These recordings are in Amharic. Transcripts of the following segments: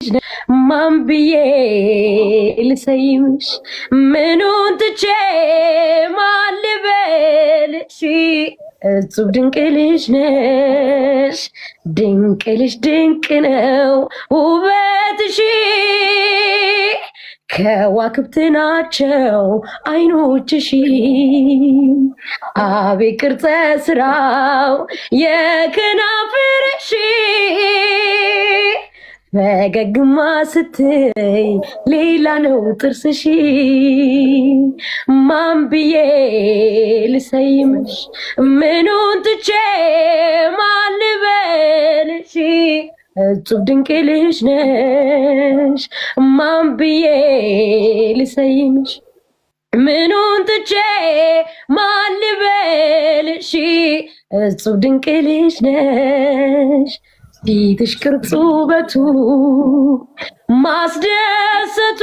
ማን ብዬ ልሰይምሽ ምኑን ትቼ ማን ልበልሽ እጹብ ድንቅ ልጅ ነሽ ድንቅ ልጅ ድንቅ ነው ውበትሽ ከዋክብት ናቸው አይኖችሽ አቤት ቅርጸ ስራው የከናፍርሽ ፈገግማ ስትይ ሌላ ነው ጥርስሽ ማን ብዬ ልሰይምሽ ምኑን ትቼ ማን ልበልሽ እጹብ ድንቅ ልጅ ነሽ ማን ብዬ ልሰይምሽ ምኑን ትቼ ማን ልበልሽ እጹብ ድንቅ ልጅ ነሽ ፊትሽ ቅርጹ ውበቱ ማስደሰቱ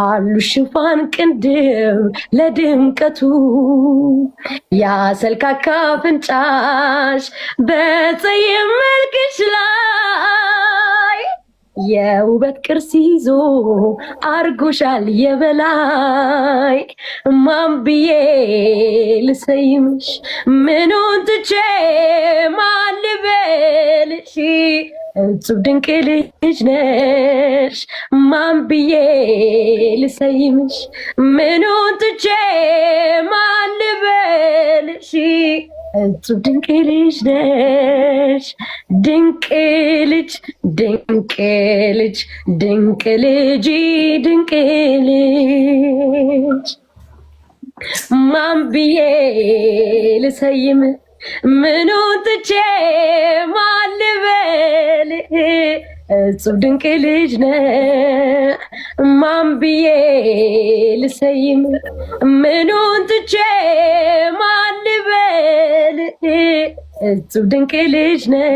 አሉ ሽፋን ቅንድብ ለድምቀቱ ያሰልካካ አፍንጫሽ በፀይም መልክሽ ላይ የውበት ቅርስ ይዞ አርጎሻል የበላይ ማን ብዬ ልሰይምሽ ምኑን ትቼ ማን ልበልሽ እጹብ ድንቅ ልጅ ነሽ ማን ብዬ ልሰይምሽ ምኑን ትቼ ማን ልበልሽ እጹብ ድንቅ ልጅ ነሽ ድንቅ ልጅ ድንቅ ልጅ ድንቅ ልጅ ድንቅ ልጅ ማን ብዬ ልሰይም ምኑን ትቼ ማን ልበል እጹብ ድንቅ ልጅ ነህ ማን ብዬ ልሰይም ምኑን ትቼ ማን ልበል እጹብ ድንቅ ልጅ ነህ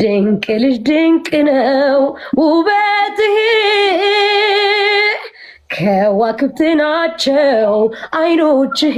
ድንቅ ልጅ ድንቅ ነው ውበትህ ከዋክብት ናቸው አይኖችህ